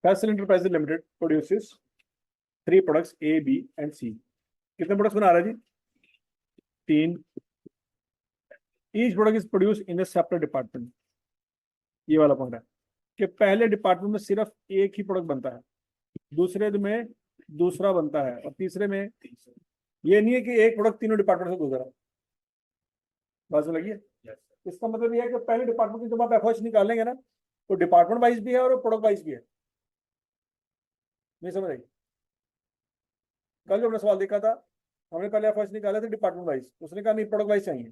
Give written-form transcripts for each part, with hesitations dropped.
Faisal enterprises limited produces 3 products A B and C. कितने products बना रहा है जी? 3। Each product is produce in a separate department. ये वाला पॉइंट है कि पहले डिपार्टमेंट में सिर्फ एक ही प्रोडक्ट बनता है, दूसरे में दूसरा बनता है, और तीसरे में ये नहीं है कि एक प्रोडक्ट तीनों डिपार्टमेंट से गुजरा। बात समझ लगी? इसका मतलब ये है कि पहले डिपार्टमेंट की जब आप एफर्ट्स निकालेंगे ना, तो डिपार्टमेंट वाइज भी है और प्रोडक्ट वाइज भी है। नहीं समझ आई? कल जो हमने सवाल देखा था, हमने पहले एफर्ट्स निकाले थे डिपार्टमेंट वाइज, उसने कहा नहीं प्रोडक्ट वाइज चाहिए,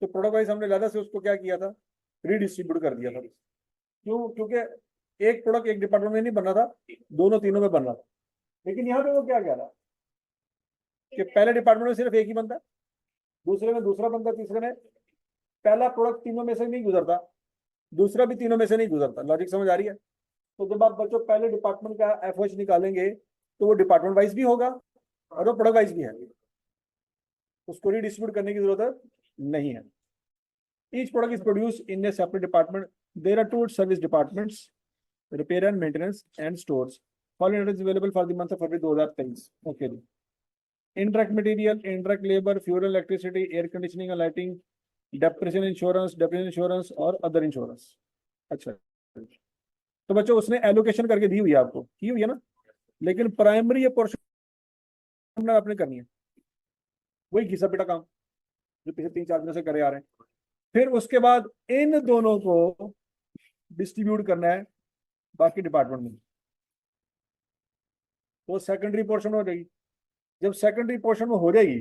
तो प्रोडक्ट वाइज हमने ज्यादा से उसको क्या किया था, रीडिस्ट्रीब्यूट कर दिया था। क्यों? क्योंकि एक प्रोडक्ट एक डिपार्टमेंट में नहीं बन रहा था, दोनों तीनों में बन रहा था। लेकिन यहाँ पे वो क्या कह रहा कि पहले डिपार्टमेंट में सिर्फ एक ही बनता है, दूसरे में दूसरा बनता है, तीसरे में पहला प्रोडक्ट तीनों में से नहीं गुजरता, दूसरा भी तीनों में से नहीं गुजरता। लॉजिक समझ आ रही है? तो जब आप बच्चों पहले डिपार्टमेंट का एफर्ट निकालेंगे तो वो डिपार्टमेंट वाइज भी होगा और वो प्रोडक्ट वाइज भी है, उसको रीडिस्ट्रीब्यूट करने की जरूरत नहीं है। Each product is produce in a separate department. There are 2 service departments, repair and maintenance and stores. Following is available for the month of February 2023। Okay जी। Indirect material, indirect labour, fuel, electricity, air conditioning and lighting, depreciation insurance और other insurance. अच्छा, तो बच्चों उसने allocation करके दी हुई है, आपको की हुई है ना, लेकिन प्राइमरी ये पोर्शन आपने करनी है, वही घिसा पिटा काम जो पिछले 3-4 दिनों से करे आ रहे हैं। फिर उसके बाद इन दोनों को डिस्ट्रीब्यूट करना है बाकी डिपार्टमेंट में, तो सेकेंडरी पोर्शन हो जाएगी। जब सेकेंडरी पोर्शन में हो जाएगी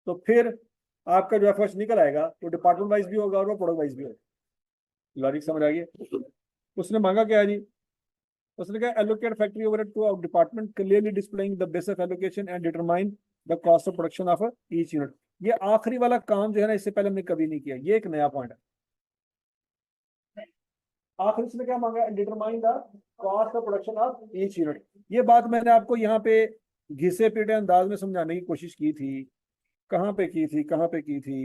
तो फिर आपका जो एफर्ट्स निकल आएगा तो डिपार्टमेंट वाइज भी होगा और वो प्रोडक्ट वाइज भी होगा। लॉजिक समझ आ गई? उसने मांगा क्या है जी? उसने कहा allocate factory overhead to department, clearly displaying the basic allocation and determine the cost of production of each unit. ये आखिरी वाला काम जो है ना, इससे पहले हमने कभी नहीं किया, ये एक नया पॉइंट है। आखिर इसने क्या मांगा? Determine the cost of production of each unit. ये बात मैंने आपको यहाँ पे घिसे पीटे अंदाज में समझाने की कोशिश की थी। कहाँ पे की थी, कहाँ पे की थी?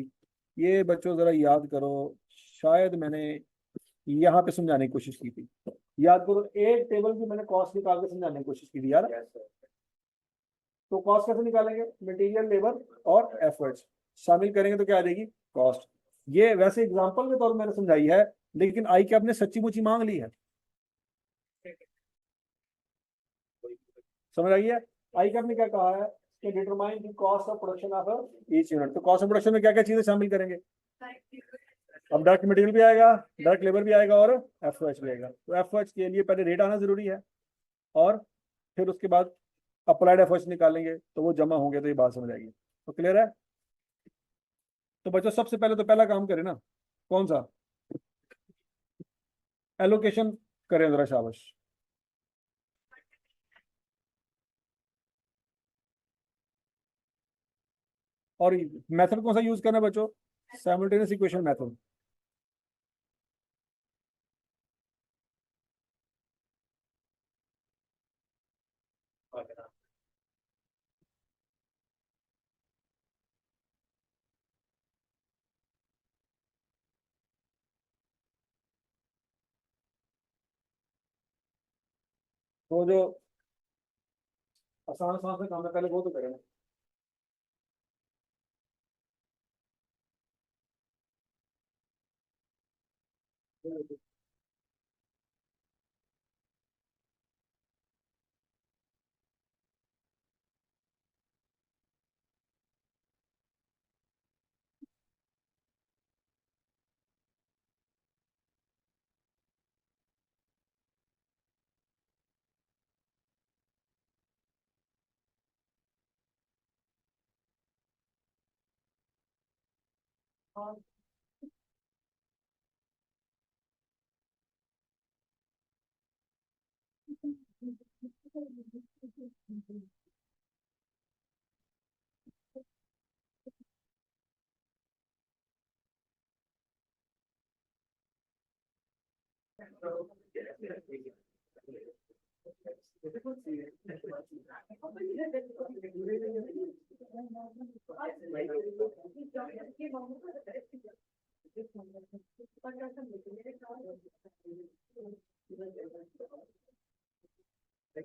ये बच्चों जरा याद करो, शायद मैंने यहाँ पे समझाने की कोशिश की थी। याद करो, एक टेबल की मैंने कॉस्ट निकाल के समझाने की कोशिश की थी यार। तो कॉस्ट कैसे निकालेंगे? मटेरियल, लेबर और एफर्ट्स शामिल करेंगे तो क्या आ जाएगी? कॉस्ट। ये वैसे एग्जांपल के तौर पर मैंने समझाई है, लेकिन आई कैप ने सच्ची मुची मांग ली है। समझ आई है? आई कैप ने क्या कहा है कि determine the cost of production of each unit. तो कॉस्ट ऑफ प्रोडक्शन में क्या क्या चीजें शामिल करेंगे? अब डायरेक्ट मटेरियल भी आएगा, डायरेक्ट लेबर भी आएगा और एफओएच भी आएगा। तो एफओएच के लिए पहले रेट आना जरूरी है, और फिर उसके बाद अप्लाइड एफओएच निकालेंगे तो वो जमा होंगे, तो ये बात समझ आएगी। तो क्लियर है? तो बच्चों सबसे पहले तो पहला काम करें ना, कौन सा? एलोकेशन करें जरा, शाबाश। और मेथड कौन सा यूज करना है बच्चों? Simultaneous equation method. तो जो आसान आसान से काम है पहले वो तो करें। क्या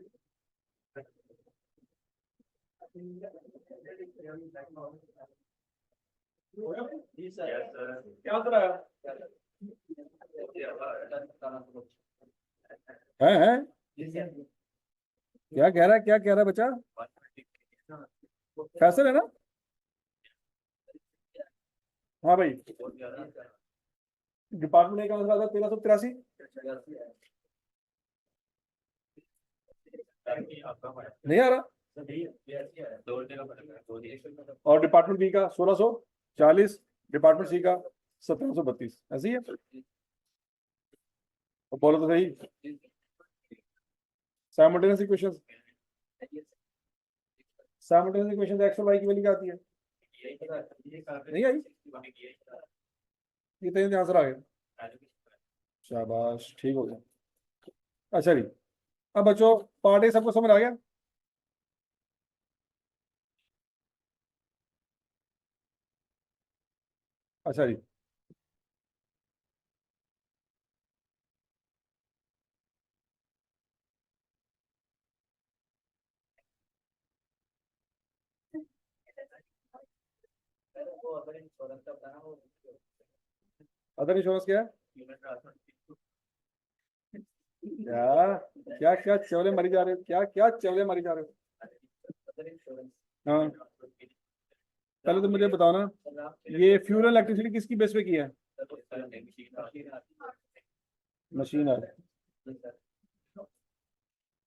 होता है? है क्या कह रहा है, क्या कह रहा है बच्चा? फैसल है ना? हाँ भाई, डिपार्टमेंट का आंसर आता है 1383। नहीं आ रहा। और डिपार्टमेंट बी का 1640, डिपार्टमेंट सी का 1732, ऐसे ही है। तो बोलो तो सही। Simultaneous equation, simultaneous equation x और वाई की वैल्यू क्या आती है? नहीं आई? ये तो आंसर आ गया। शाबाश, ठीक हो गया। अच्छा जी, अब बच्चों पार्ट ए सबको समझ आ गया? अच्छा जी, अदर इंश्योरेंस क्या है? क्या क्या क्या चवले मरी जा रहे हो, क्या क्या चवले मरी जा रहे हो? हाँ, पहले तो मुझे बताओ ना, ये फ्यूल इलेक्ट्रिसिटी किसकी बेस पे किया है? मशीन आर,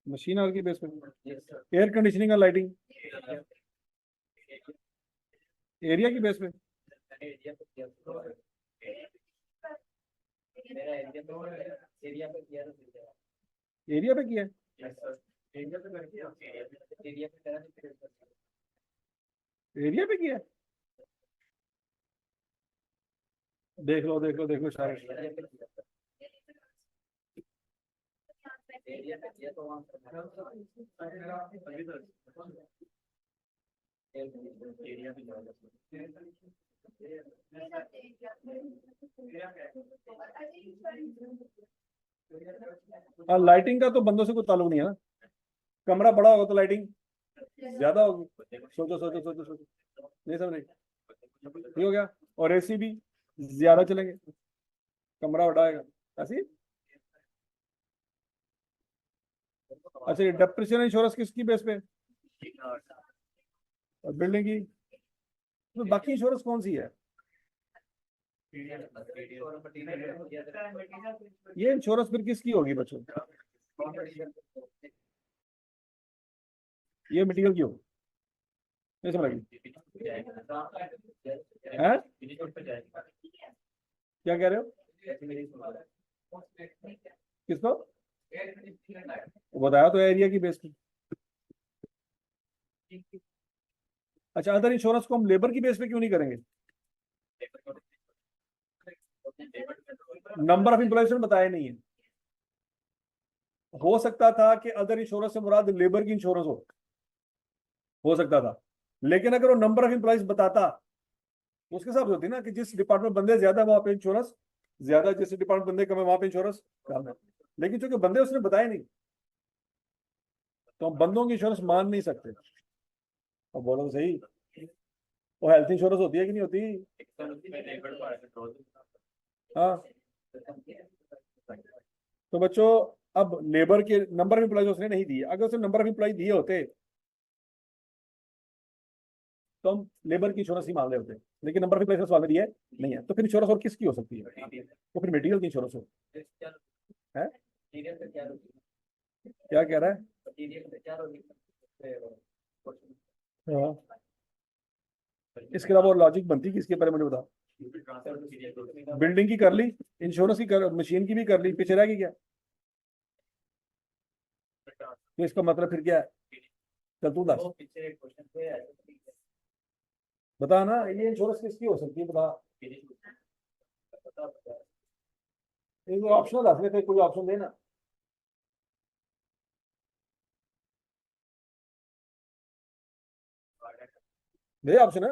मशीन आर की बेस पे। एयर कंडीशनिंग और लाइटिंग एरिया की बेस पे। एरिया पे किया है? एरिया पे किया है? देख लो देख लो देख लो शायद। हाँ, लाइटिंग का तो बंदों से कोई ताल्लुक नहीं है ना। कमरा बड़ा होगा तो लाइटिंग ज्यादा होगी। सोचो सोचो सोचो सोचो, नहीं समझ रही? ठीक हो गया। और एसी भी ज्यादा चलेंगे, कमरा बड़ा आएगा, ऐसे ही। अच्छा, ये डेप्रिसिएशन इंश्योरेंस किसकी बेस पे? और बिल्डिंग की? तो बाकी इंश्योरेंस कौन सी है? ये इंश्योरेंस फिर किसकी होगी बच्चों? ये मटेरियल की होगी, नहीं समझ हैं? क्या कह रहे हो? किसको? बताया तो एरिया की बेस पे। अच्छा, अदर इंश्योरेंस को हम लेबर की बेस पे क्यों नहीं करेंगे? नंबर ऑफ एम्प्लॉयज बताया नहीं है। हो सकता था कि अदर इंश्योरेंस से मुराद लेबर की इंश्योरेंस हो सकता था। लेकिन अगर वो नंबर ऑफ एम्प्लॉयज बताता तो उसके हिसाब से होती ना, कि जिस डिपार्टमेंट बंदे ज्यादा है वहां पे इंश्योरेंस ज्यादा, जिस डिपार्टमेंट बंदे कम है वहां पे इंश्योरेंस कम है। लेकिन चूंकि बंदे उसने बताए नहीं, तो हम बंदों की इंश्योरेंस मान नहीं सकते। और बोलो तो सही, वो हेल्थ इंश्योरेंस होती है कि नहीं होती? हाँ। तो बच्चों, अब लेबर के नंबर ऑफ एम्प्लॉयज उसने नहीं दिए। अगर उसने नंबर ऑफ एम्प्लॉय दिए होते तो हम लेबर की इंश्योरेंस ही मान रहे होते। लेकिन नंबर ऑफ एम्प्लॉयज सवाल में दिया नहीं है, तो फिर इंश्योरेंस और किसकी हो सकती है? तो फिर मटेरियल की इंश्योरेंस हो है। क्या कह रहा है? हाँ, इसके अलावा और लॉजिक बनती किसके पहले मुझे बता। बिल्डिंग की कर ली, इंश्योरेंस की कर, मशीन की भी कर ली, पीछे रह गई क्या? तो इसका मतलब फिर क्या है? चल तू दस, बता ना, ये इंश्योरेंस किसकी हो सकती है, बता। एक ऑप्शन दस लेते, कोई ऑप्शन देना। दे ऑप्शन है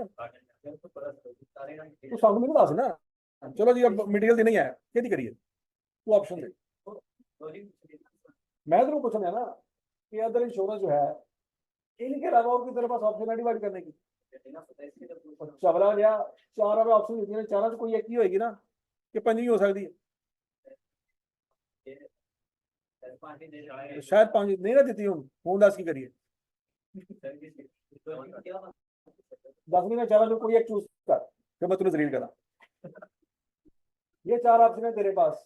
तो सामने में दस ना। चलो जी, अब मटेरियल देना ही है, क्या करिए? तू ऑप्शन दे, मैं तो पूछना है ना। कि अदर इंश्योरेंस जो है इनके अलावा और किसी तेरे पास ऑप्शन है डिवाइड करने की? चबला गया, चार ऑप्शन देती है, चारों से कोई एक ही होगी ना, कि पंजी हो सकती है? तो शायद पांच नहीं ना देती हूँ 10 की करिए, 10 में चारों में कोई एक चूज कर, फिर मैं तुम्हें जलील करा। ये चार ऑप्शन है तेरे पास,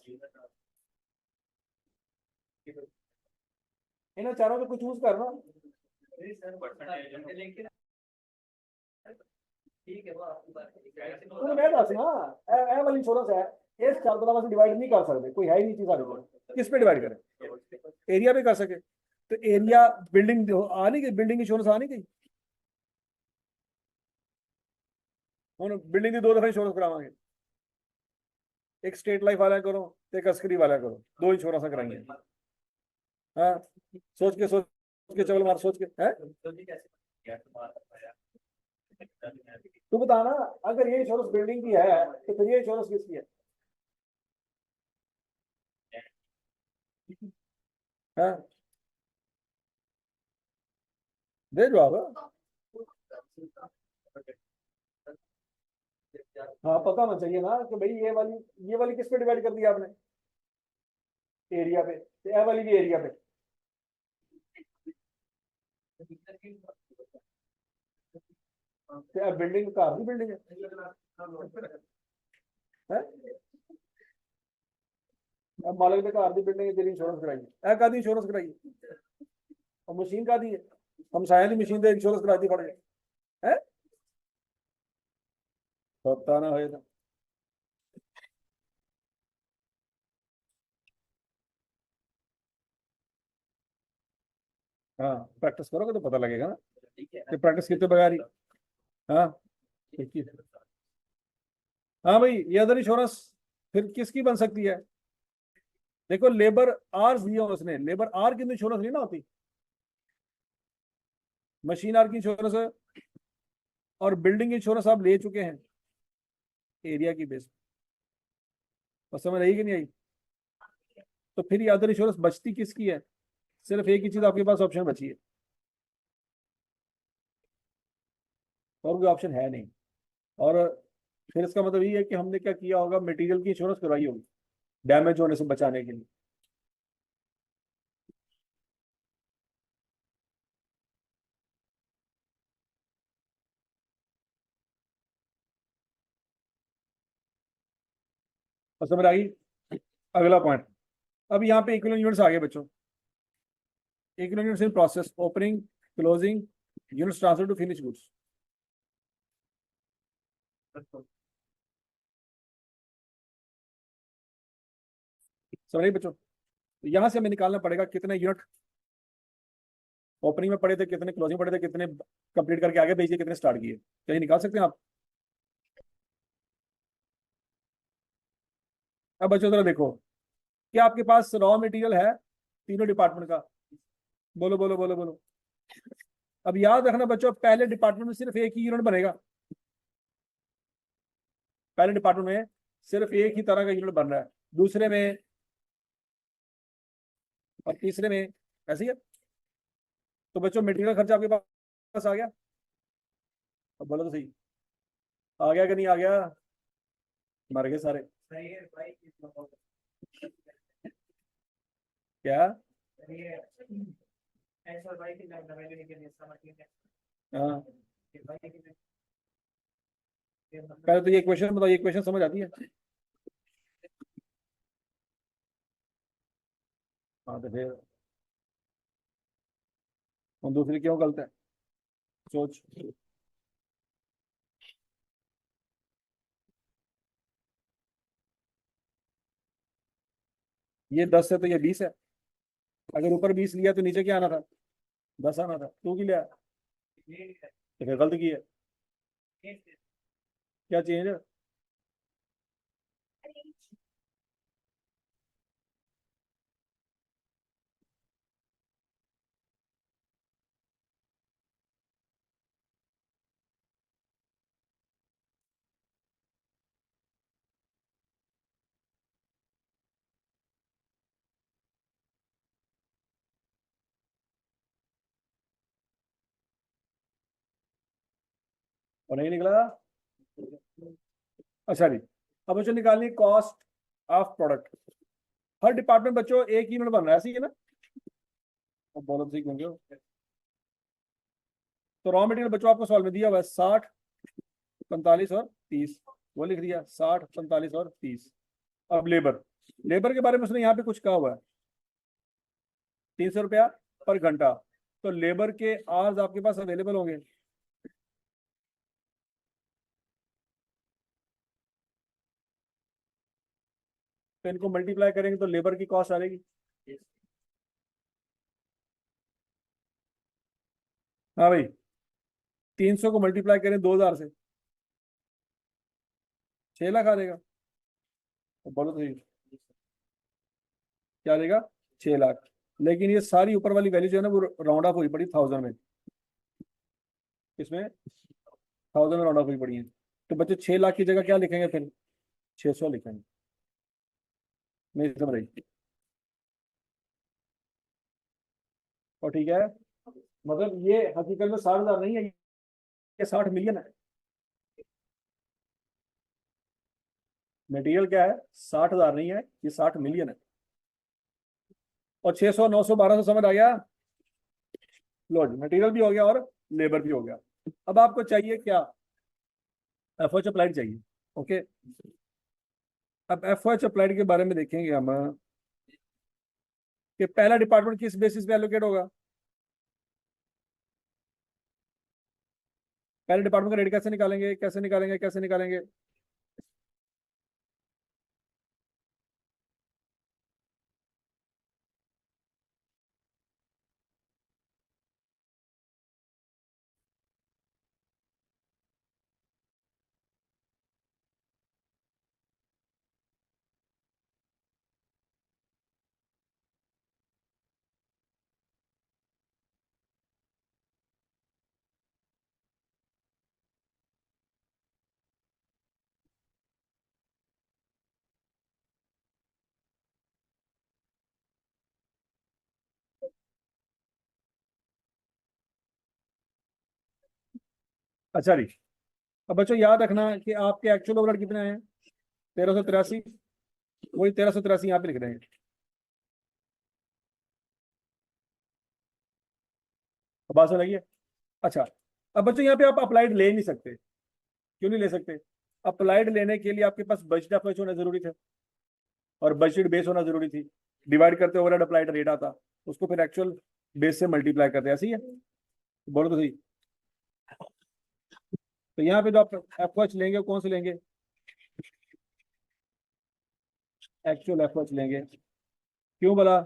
इन चारों में कुछ चूज करना। तो मैं दस ना, ए वाली इंश्योरेंस है, इस चार तरह से डिवाइड नहीं कर सकते, कोई है ही नहीं चीज सारे को। किस पे डिवाइड करें? एरिया पे कर सके तो एरिया बिल्डिंग आ नहीं गई, बिल्डिंग इंश्योरेंस आ नहीं गई। हम बिल्डिंग की 2 दफा इंश्योरेंस करावांगे, एक स्टेट लाइफ वाला करो, एक अस्करी वाला करो, 2 इंश्योरेंस कराएंगे। हाँ, सोच के चवल मार, सोच के है। तू बताना, अगर ये इंश्योरेंस बिल्डिंग की है तो फिर ये इंश्योरेंस किसकी है? हाँ, दे जवाब। हाँ, पता होना चाहिए ना कि भाई ये वाली किस पे डिवाइड कर दिया आपने? एरिया पे, तो ये वाली भी एरिया पे। तो बिल्डिंग कार की बिल्डिंग है, अब मालिक ने कार की बिल्डिंग तेरी इंश्योरेंस कराई है, का दी इंश्योरेंस कराई है? और मशीन का दी है, हम साया की मशीन से इंश्योरेंस करा दी फट गए है। पता ना होएगा। हाँ, प्रैक्टिस करोगे तो पता लगेगा ना कि प्रैक्टिस कितने बगैर ही। हाँ, ठीक है। हाँ भाई, ये अदर इंश्योरेंस फिर किसकी बन सकती है? देखो, लेबर आर दिया उसने, लेबर आर की इंश्योरेंस नहीं ना होती, मशीन आर की इंश्योरेंस है, और बिल्डिंग इंश्योरेंस आप ले चुके हैं एरिया की बेस पर। समझ आई कि नहीं आई? तो फिर ये अदर इंश्योरेंस बचती किसकी है? सिर्फ एक ही चीज आपके पास ऑप्शन बची है, और कोई ऑप्शन है नहीं। और फिर इसका मतलब ये है कि हमने क्या किया होगा, मटेरियल की इंश्योरेंस करवाई होगी डैमेज होने से बचाने के लिए। और समझ आई? अगला पॉइंट, अब यहाँ पे इक्विवेलेंट यूनिट्स आ गए बच्चों। Equivalent units in process, opening, closing, units transfer to finish goods. समझ आई बच्चों? तो यहाँ से हमें निकालना पड़ेगा कितने यूनिट ओपनिंग में पड़े थे, कितने क्लोजिंग पड़े थे, कितने कंप्लीट करके आगे भेजिए, कितने स्टार्ट किए, कहीं निकाल सकते हैं आप? अब बच्चों जरा देखो, क्या आपके पास रॉ मटेरियल है तीनों डिपार्टमेंट का? बोलो बोलो बोलो बोलो। अब याद रखना बच्चों, पहले डिपार्टमेंट में सिर्फ एक ही यूनिट बनेगा, पहले डिपार्टमेंट में सिर्फ एक ही तरह का यूनिट बन रहा है, दूसरे में और तीसरे में ऐसे ही है। तो बच्चों मटेरियल खर्चा आपके पास आ गया? अब बोलो तो सही, आ गया कि नहीं आ गया? मर गए सारे। क्या? हाँ, पहले तो ये क्वेश्चन बताओ, ये क्वेश्चन समझ आती है? हाँ, तो फिर हम दूसरी क्यों गलत है? सोच। ये 10 है तो ये 20 है, अगर ऊपर 20 लिया तो नीचे क्या आना था? 10 आना था, तू की लिया तो फिर गलत की है। क्या चेंज है? और नहीं निकला। अच्छा जी, अब बच्चों निकालनी cost of product. Her department बच्चों एक यूनिट बन रहा है, ऐसी है ना। अब बोलो सीख होंगे। तो रॉ मटेरियल बच्चों आपको सॉल्व में दिया हुआ है 60, 45 और 30। वो लिख दिया 60, 45 और 30। अब लेबर, लेबर के बारे में उसने यहाँ पे कुछ कहा हुआ है, 300 रुपया पर घंटा। तो लेबर के आवर्स आपके पास अवेलेबल होंगे। तो इनको मल्टीप्लाई करेंगे तो लेबर की कॉस्ट आ जाएगी। हाँ भाई, 300 को मल्टीप्लाई करें 2000 से, 6 लाख आ जाएगा। तो बोलो तो सही, क्या आ जाएगा? 6 लाख। लेकिन ये सारी ऊपर वाली वैल्यू जो है ना वो राउंड ऑफ हुई पड़ी 1000 में। इसमें 1000 में राउंड ऑफ हुई पड़ी है। तो बच्चे 6 लाख की जगह क्या लिखेंगे फिर? 600 लिखेंगे। नहीं समझ रही? और ठीक है, मतलब ये हकीकत में 60,000 नहीं है, ये 60 मिलियन है। मटेरियल क्या है? 60,000 नहीं है, ये 60 मिलियन है। और 600, 900, 1200 समझ आ गया? लो जी, मटेरियल भी हो गया और लेबर भी हो गया। अब आपको चाहिए क्या? एफओएच अप्लाइड चाहिए। ओके, अब एफओएच अप्लाइड के बारे में देखेंगे हम कि पहला डिपार्टमेंट किस बेसिस पे एलोकेट होगा। पहले डिपार्टमेंट का रेट कैसे निकालेंगे, कैसे निकालेंगे, कैसे निकालेंगे? अच्छा जी, अब बच्चों याद रखना कि आपके एक्चुअल ओवरहेड कितने हैं? 1383। वही 1383 यहाँ पे लिख देंगे। अब बात समझ लगी है? अच्छा, अब बच्चों यहाँ पे आप अप्लाइड ले नहीं सकते। क्यों नहीं ले सकते? अप्लाइड लेने के लिए आपके पास बजट अप्रोच होना जरूरी था और बजट बेस होना जरूरी थी। डिवाइड करते ओवरहेड अप्लाइड रेट आता, उसको फिर एक्चुअल बेस से मल्टीप्लाई करते, ऐसे ही है। बोलो तो सही। तो यहाँ पे जो आप एफओएच लेंगे वो कौन से लेंगे? एक्चुअल एफओएच लेंगे। क्यों बोला?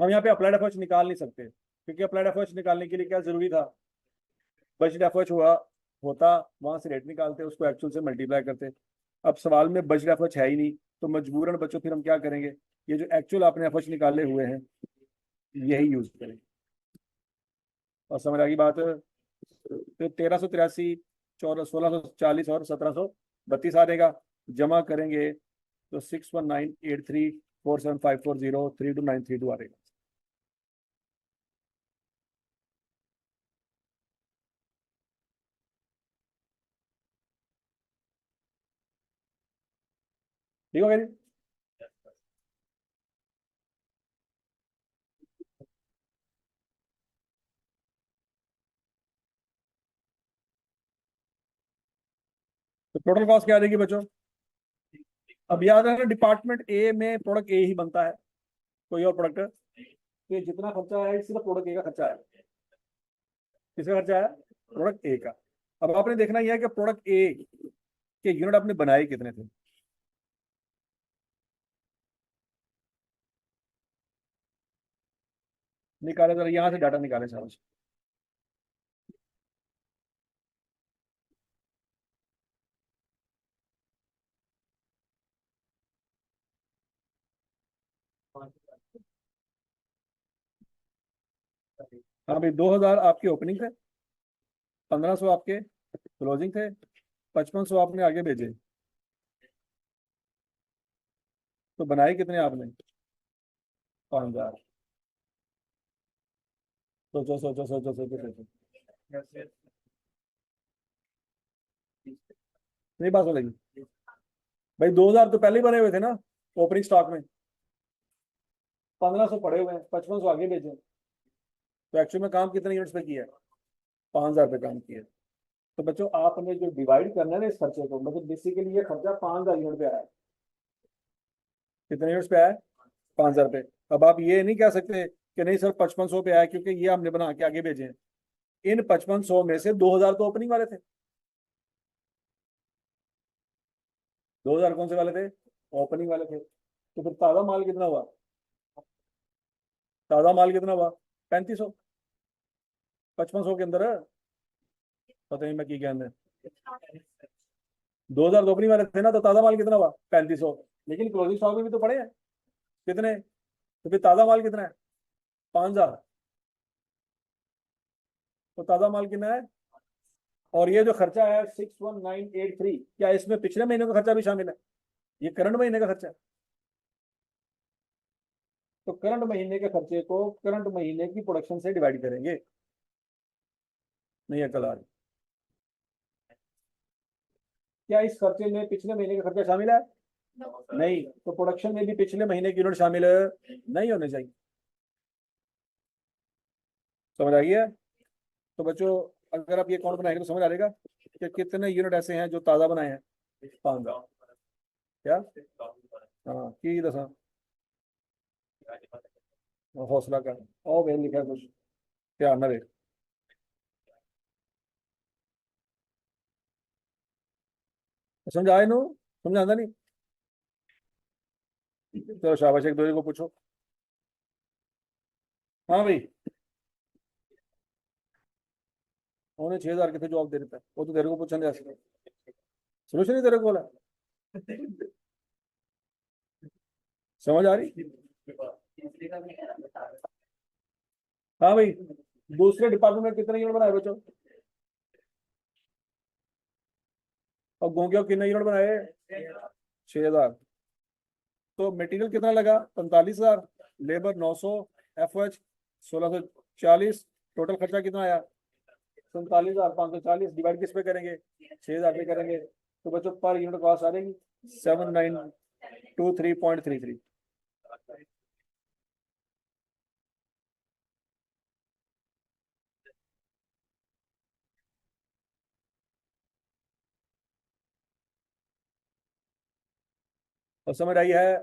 हम यहाँ पे अप्लाइड एफओएच निकाल नहीं सकते, क्योंकि अप्लाइड एफओएच निकालने के लिए क्या जरूरी था? बजट एफओएच हुआ होता, वहां से रेट निकालते, उसको एक्चुअल से मल्टीप्लाई करते। अब सवाल में बजट एफओएच है ही नहीं, तो मजबूरन बच्चों फिर हम क्या करेंगे? ये जो एक्चुअल आपने एफओएच निकाले हुए हैं यही यूज करेंगे। और समझ आ गई बात? तो 1383, 1640 और 1732 आ जाएगा। जमा करेंगे तो 619834754032 आ जाएगा। ठीक हो गया जी? तो टोटल कॉस्ट क्या आ जाएगी बच्चों? अब याद रखना, डिपार्टमेंट ए में प्रोडक्ट ए ही बनता है, कोई और प्रोडक्ट? तो ये जितना खर्चा है सिर्फ प्रोडक्ट ए का खर्चा है। किसका खर्चा है? प्रोडक्ट ए का। अब आपने देखना यह है कि प्रोडक्ट ए के यूनिट आपने बनाए कितने थे। निकाले जरा, यहाँ से डाटा निकाले सारा। हाँ भाई, 2000 आपके ओपनिंग थे, 1500 आपके क्लोजिंग थे, 5500 आपने आगे भेजे। तो बनाए कितने आपने? 5,000। सोचो सोचो सोचो सोचो सोचो। नहीं बात हो लगी। भाई 2,000 तो पहले ही बने हुए थे ना ओपनिंग स्टॉक में। 1,500 पड़े हुए हैं, 5500 आगे भेजे। तो एक्चुअल में काम कितने यूनिट्स पे किया है? 5,000 पे काम किया है। तो बच्चों आपने जो डिवाइड करना है ना इस खर्चे को, मतलब बेसिकली ये खर्चा 5,000 यूनिट पे आया है। कितने यूनिट्स पे आया है? 5,000 पे। अब आप ये नहीं कह सकते कि नहीं सर 5500 पे आया क्योंकि ये हमने बना के आगे भेजे हैं। इन 5500 में से 2,000 तो ओपनिंग वाले थे। 2,000 कौन से वाले थे? ओपनिंग वाले थे। तो फिर ताजा माल कितना हुआ? ताजा माल कितना हुआ? 3,500। 5500 के अंदर पता नहीं मैं की कहने। 2,000 तो ओपनिंग वाले थे ना, तो ताजा माल कितना हुआ? 3,500। लेकिन क्लोजिंग स्टॉक में भी तो पड़े हैं। कितने? तो फिर ताजा माल कितना है? 5,000। तो ताजा माल कितना है? और ये जो खर्चा है 61983, क्या इसमें पिछले महीने का खर्चा भी शामिल है? ये करंट महीने का खर्चा है। तो करंट महीने के खर्चे को करंट महीने की प्रोडक्शन से डिवाइड करेंगे। नहीं अकल आ रही। क्या इस खर्चे में पिछले महीने का खर्चा शामिल है? नहीं। तो प्रोडक्शन में भी पिछले महीने की यूनिट शामिल नहीं होने चाहिए। समझ आ गया? तो बच्चों अगर आप ये कौन बनाएंगे तो समझ आ जाएगा कि कितने यूनिट ऐसे हैं जो ताजा बनाए हैं। 5,000। क्या? हाँ की दसा हौसला कर। ओ भाई लिखा है कुछ, ध्यान ना दे। समझ आए नो? समझ आंदा नहीं? चलो शाबाश, एक दूसरे को पूछो। हाँ भाई। उन्हें 6,000 कितने जवाब दे देता है, वो तो तेरे को पूछने जैसे। सोल्यूशन ही तेरे को बोला। समझ आ रही? हाँ भाई। दूसरे डिपार्टमेंट में कितने यूनिट बनाए बच्चों? और गोंगिया कितने यूनिट बनाए? 6,000। तो मटेरियल कितना लगा? 45,000। लेबर 900। F H 1,640। टोटल खर्चा कितना आया? 47,540। डिवाइड किस पे करेंगे? 6,000 पे करेंगे। तो बच्चों पर यूनिट कॉस्ट आ जाएगी 7,923.33। और समझ आई है?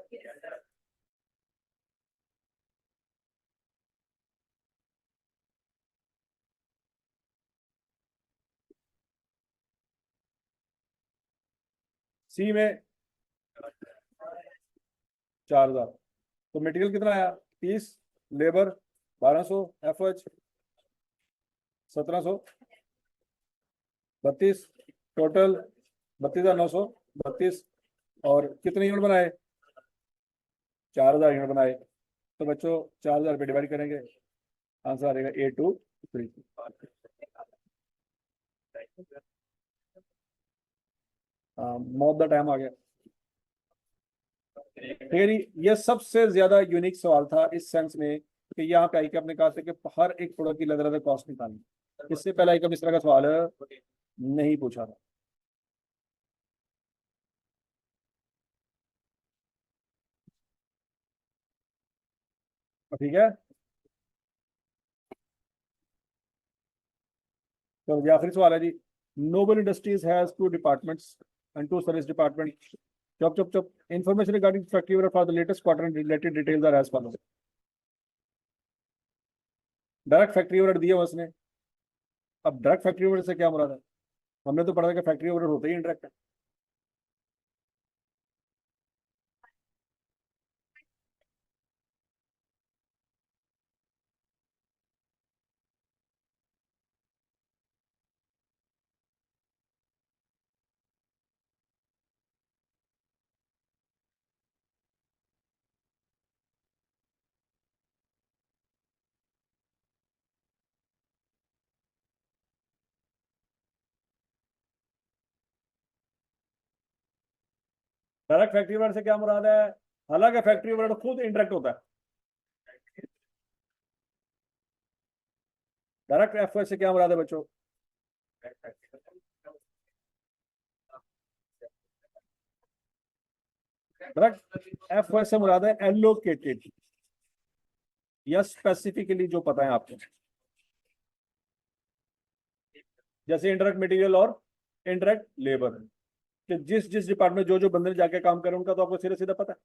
सी में 4,000। तो मटेरियल कितना आया? 30। लेबर 1,200। F H 1,732। टोटल 32,932। और कितने यूनिट बनाए? 4,000 यूनिट बनाए। तो बच्चों 4,000 पे डिवाइड करेंगे, आंसर आ जाएगा 823। मौत द टाइम आ गया। फिर ये सबसे ज्यादा यूनिक सवाल था इस सेंस में कि यहाँ पे आई के अपने कहा था कि हर एक प्रोडक्ट की लदर कॉस्ट निकालनी। इससे पहले आई कब इस तरह का सवाल नहीं पूछा था। ठीक है। तो ये आखिरी सवाल है जी। Noble industries has two departments and two service department. चुप चुप चुप। Information regarding factory for the latest quarter and related details are as follow. Direct factory over दिया उसने। अब डायरेक्ट फैक्ट्री ओवर से क्या मुराद है? हमने तो पढ़ा था कि फैक्ट्री ओवर होते ही इंडायरेक्ट है। डायरेक्ट फैक्ट्री ओवर से क्या मुराद है? हालांकि फैक्ट्री ओवरहेड खुद इंटरेक्ट होता है। डायरेक्ट एफ से क्या मुराद है बच्चों? डायरेक्ट एफ से मुराद है एलोकेटेड या स्पेसिफिकली जो पता है आपको, जैसे इंडायरेक्ट मटेरियल और इंडायरेक्ट लेबर, कि जिस जिस डिपार्टमेंट जो जो बंदे जाके काम करे उनका तो आपको सीधा सीधा पता है।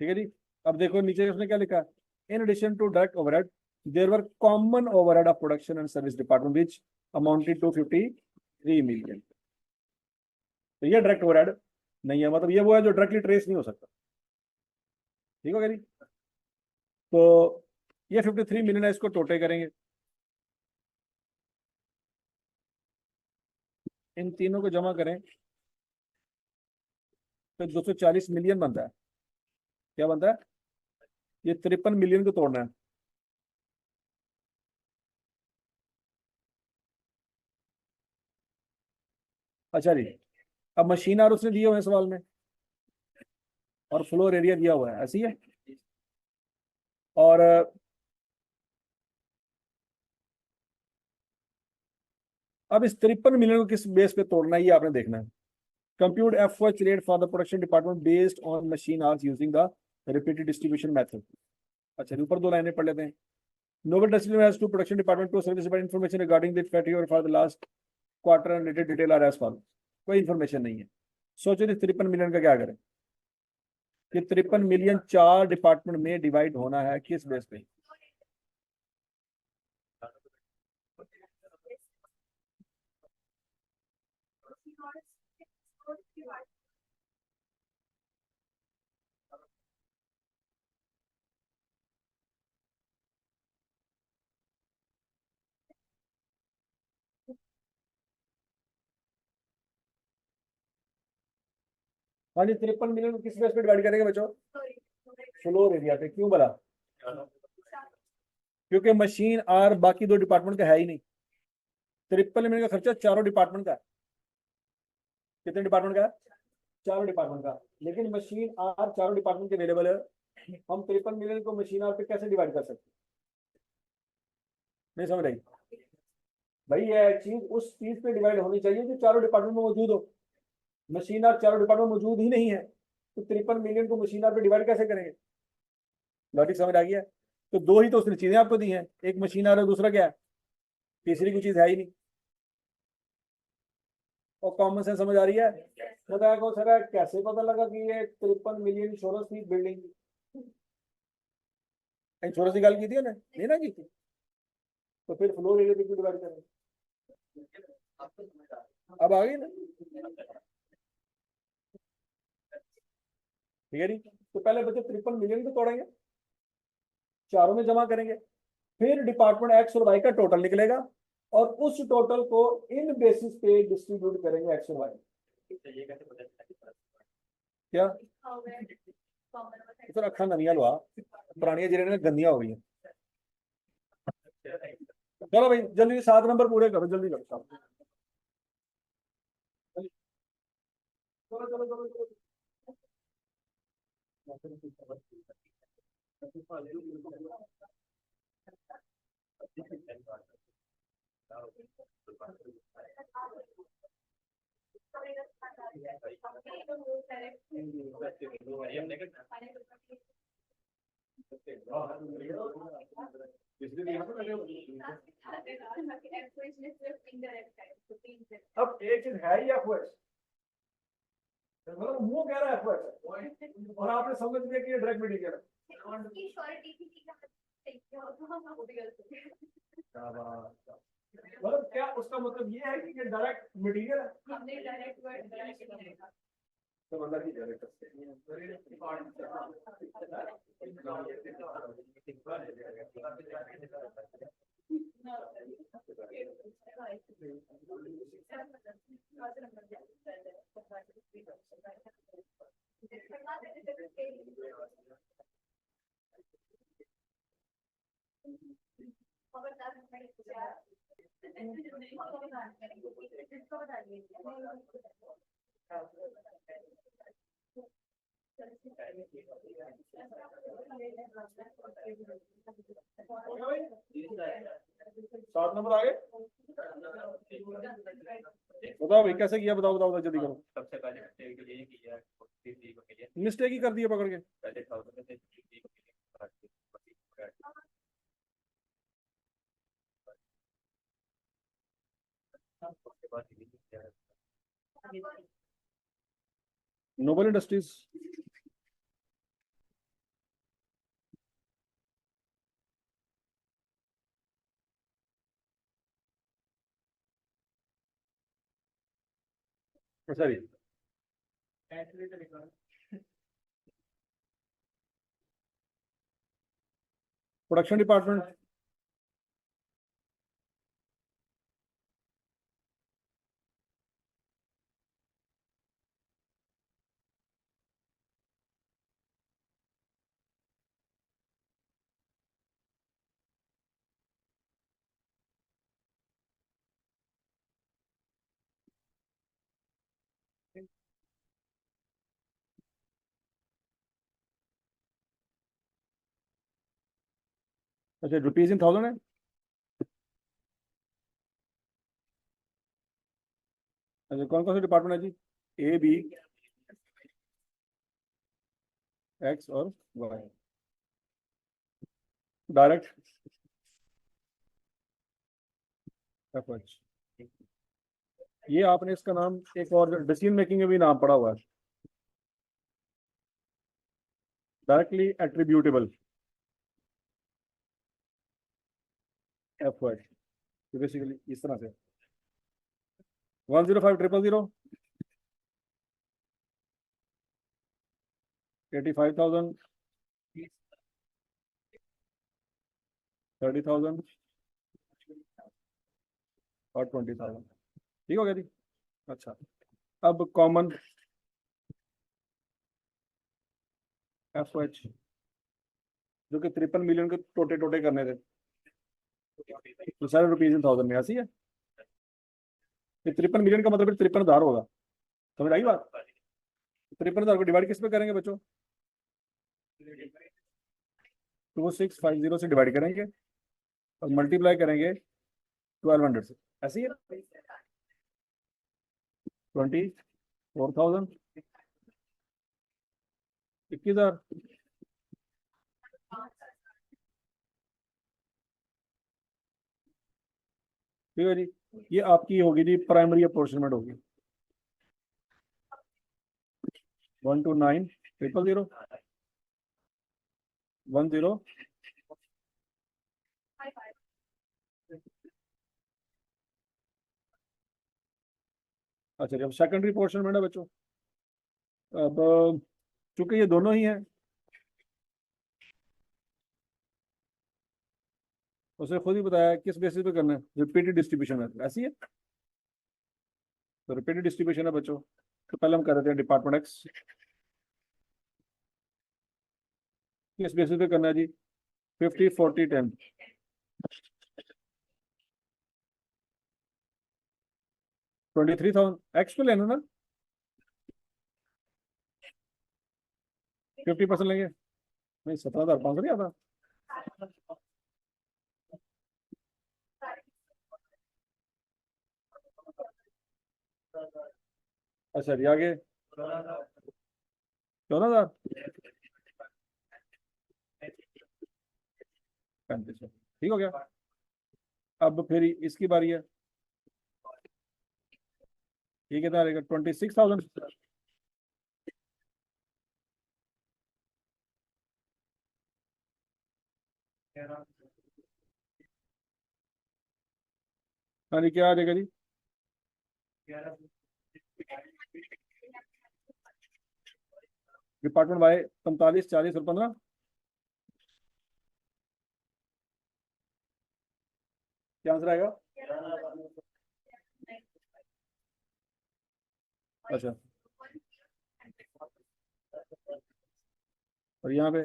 ठीक है जी। अब देखो नीचे उसने क्या लिखा है, in addition to direct overhead there were common overhead of production and service department which amounted to 53 million. तो ये डायरेक्ट ओवरहेड नहीं है, मतलब ये वो है जो डायरेक्टली ट्रेस नहीं हो सकता। ठीक है जी। तो ये 53 मिलियन है, इसको टोटे करेंगे, इन तीनों को जमा करें तो 240 मिलियन बनता है। क्या बनता है? ये 53 मिलियन को तोड़ना है। अच्छा जी। अब मशीन और उसने दिए हुए हैं सवाल में, और फ्लोर एरिया दिया हुआ है, ऐसी है। और अब इस 53 मिलियन को किस बेस पे तोड़ना है ये आपने देखना है। Compute effort rate for the production department based on machine hours using the repeated distribution method. अच्छा, ऊपर दो लाइनें पढ़ लेते हैं। Noble testing has two production department two service department information regarding the factory और for the last quarter and related detail are as follow. कोई information नहीं है। सोचो इस 53 मिलियन का क्या करें। ये 53 मिलियन 4 डिपार्टमेंट में डिवाइड होना है, किस बेस पे? हाँ जी, 53 मिलियन को किस बेस पे डिवाइड करेंगे बच्चों? फ्लोर एरिया पे। क्यों बोला? क्योंकि मशीन आर बाकी दो डिपार्टमेंट का है ही नहीं। 53 मिलियन का खर्चा चारों डिपार्टमेंट का है। कितने डिपार्टमेंट का है? चारों डिपार्टमेंट का। लेकिन मशीन आर चारों डिपार्टमेंट के अवेलेबल है। हम 53 मिलियन को मशीन आर पे कैसे डिवाइड कर सकते हैं? नहीं समझ रही भाई, ये चीज उस चीज पे डिवाइड होनी चाहिए जो चारों डिपार्टमेंट में मौजूद हो। मशीन आर चारों डिपार्टमेंट में मौजूद ही नहीं है, तो 53 मिलियन को मशीन आर पे डिवाइड कैसे करेंगे? लॉजिक समझ आ गया? तो दो ही तो उसने चीजें आपको दी हैं, एक मशीन आर है, दूसरा क्या है? तीसरी कोई चीज है ही नहीं। और कॉमन सेंस समझ आ रही है? बताया को सर कैसे पता लगा कि ये 53 मिलियन इंश्योरेंस थी बिल्डिंग की? इंश्योरेंस की गल की थी ना, नहीं ना की थी? तो फिर फ्लोर एरिया पे क्यों डिवाइड करें? अब आ गई ना? ठीक है जी। तो पहले बच्चे 53 मिलियन को तोड़ेंगे, चारों में जमा करेंगे, फिर डिपार्टमेंट एक्स और वाई का टोटल निकलेगा, और उस टोटल को इन बेसिस पे डिस्ट्रीब्यूट करेंगे एक्स और वाई। क्या सर अखा नवियां लवा, पुरानियां जेड़े ने गंदियां हो गई। चलो भाई जल्दी 7 नंबर पूरे करो, जल्दी करो। चलो चलो चलो चलो। अब एक चीज है ही एफर्ट, मतलब मुंह कह रहा है एफर्ट, और आपने समझ लिया कि ये डायरेक्ट मटेरियल है। मतलब क्या उसका मतलब ये है कि ये डायरेक्ट मटेरियल है? तो मतलब ही डायरेक्ट 7 नंबर आ गए। बताओ भाई कैसे किया, बताओ बताओ बताओ, जल्दी करो। सबसे पहले मिस्टेक के लिए किया के लिए मिस्टेक ही कर दी है पकड़ के। पहले 1000 में से 3 उसके बाद noble industries. Sorry, production department. अच्छा, रुपीज इन थाउजेंड है। अच्छा, कौन कौन सा डिपार्टमेंट है जी? ए बी एक्स और वाई। Direct F H. ये आपने इसका नाम एक और डिसीजन मेकिंग में भी नाम पड़ा हुआ है, directly attributable F H. Basically इस तरह से 105,000, 85,000, 30,000 और 20,000। ठीक हो गया जी। अच्छा, अब कॉमन एफ एच जो कि 53 मिलियन के टोटे टोटे करने थे, तो सारे रुपीज इन थाउजेंड में ऐसी है। ये 53 मिलियन का मतलब 53,000 होगा। समझ आई बात? 53,000 को डिवाइड किस पे करेंगे बच्चों? 2650 से डिवाइड करेंगे और मल्टीप्लाई करेंगे 1200 से। ऐसी है 24,000, 21,000। ठीक है जी, ये आपकी होगी जी प्राइमरी अप्रोक्सीमेट होगी। 129,000, 10। अच्छा, जब सेकेंडरी पोर्शन में ना बच्चों, अब चूंकि ये दोनों ही हैं, उसे खुद ही बताया किस बेसिस पे करना है, रिपीटेड डिस्ट्रीब्यूशन है। ऐसी है तो रिपीटेड डिस्ट्रीब्यूशन है बच्चों। तो पहले हम कर रहे थे डिपार्टमेंट एक्स, किस बेसिस पे करना है जी? 50, 40, 10। 23,000 एक्स पे लेना ना, 50% लेंगे। नहीं, 17,500 नहीं आता। अच्छा जी, आगे 14,000, 35। ठीक हो गया। अब फिर इसकी बारी है। ये कितना रहेगा? 26,000। हाँ जी, क्या आ जाएगा जी? डिपार्टमेंट वाई 45, 40 और 15। क्या आंसर आएगा? अच्छा, और यहाँ पे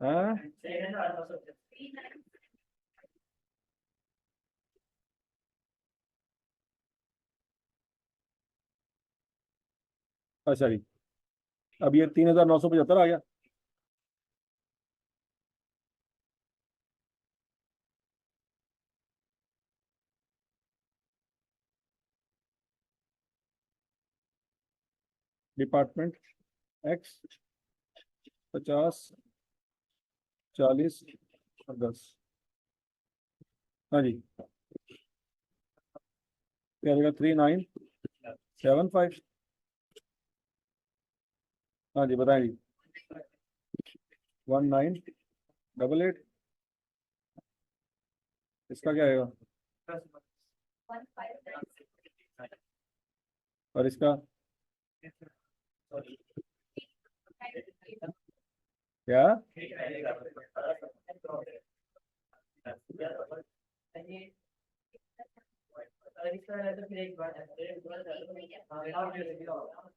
हाँ, अच्छा जी। अब ये 3,975 आ गया। डिपार्टमेंट एक्स 50, 40 और 10। हाँ जी, क्या रहेगा? 3975। हाँ जी बताएं जी। 1988। इसका क्या आएगा? और इसका क्या?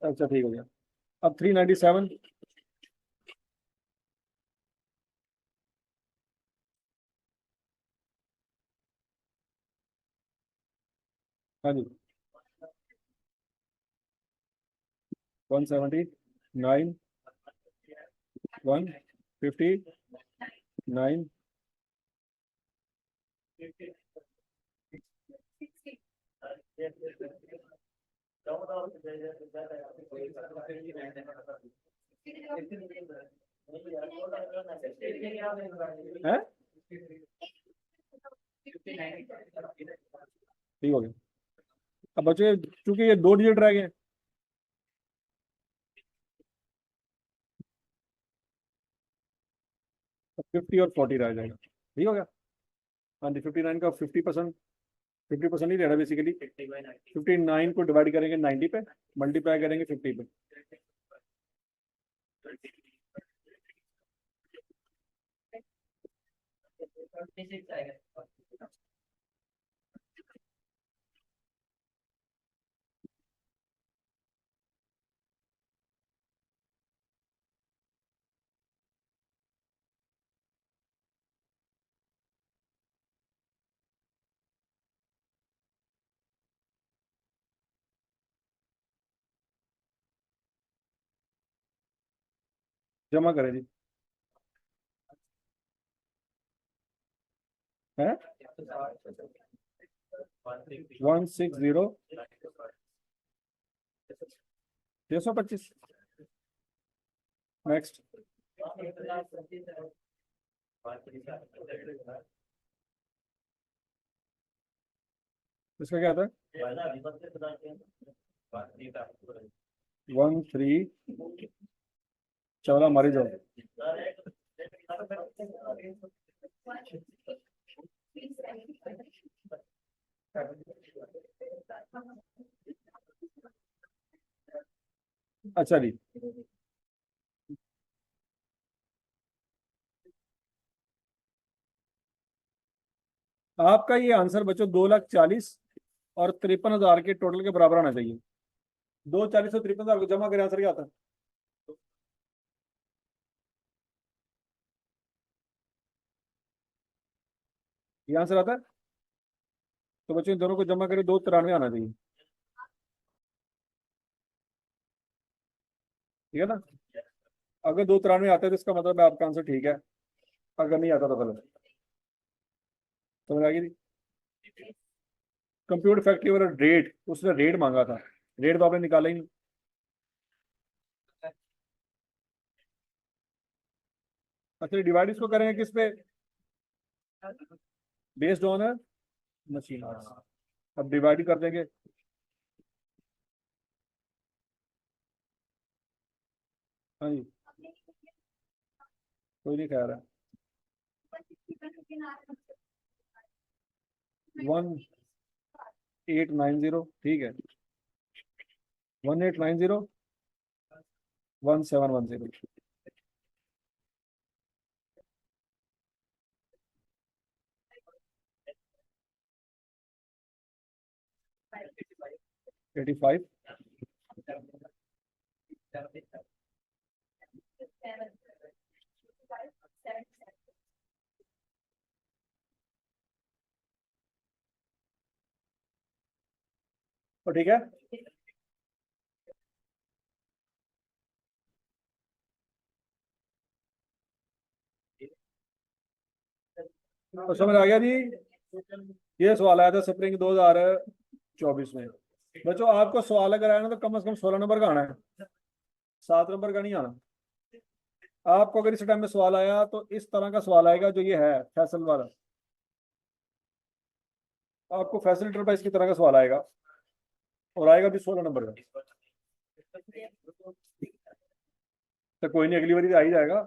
अच्छा ठीक हो गया। अब 397। हाँ जी, 179, 159, 59 है। ठीक हो गया। अब बच्चे चूंकि ये 2 डिजिट रह गए, तो 50 और 40 रह जाएगा। ठीक हो गया। हाँ जी, 59 का 50%, 50% ही रहना बेसिकली। 59 को डिवाइड करेंगे 90 पे, मल्टीप्लाई करेंगे 50 पे। जमा करें जी। है 160 625। नेक्स्ट। इसका क्या था? 13। चौदह मारी जाओ। अच्छा जी, आपका ये आंसर बच्चों 2,40,000 और 53,000 के टोटल के बराबर आना चाहिए। 2,40,000 और 53,000 को जमा करें, आंसर क्या आता है? ये आंसर आता है। तो बच्चों इन दोनों को जमा करें, 2,93 आना चाहिए। ठीक है ना? अगर 2,93 आता है तो इसका मतलब है आपका आंसर ठीक है, अगर नहीं आता तो गलत। समझ आ गई? कंप्यूटर फैक्ट्री वाला रेट, उसने रेट मांगा था, रेट तो आपने निकाला ही नहीं। अच्छा, डिवाइड इसको करेंगे किस पे? Based on machine hours. अब डिवाइड कर देंगे। हाँ जी, कोई नहीं कह रहा। 1890, ठीक है। 1890, 1710। 85। तो ठीक है। तो समझ आ गया जी। ये सवाल आया था स्प्रिंग 2024 में। बच्चों आपको सवाल अगर आया ना तो कम से कम 16 नंबर का आना है। 7 नंबर का नहीं आना। आपको अगर इस टाइम में सवाल आया तो इस तरह का सवाल आएगा जो ये है फैसल वाला, आपको फैसल इंटरप्राइज की तरह का सवाल आएगा और आएगा भी 16 नंबर का। तो कोई नहीं, अगली बारी आ ही जाएगा।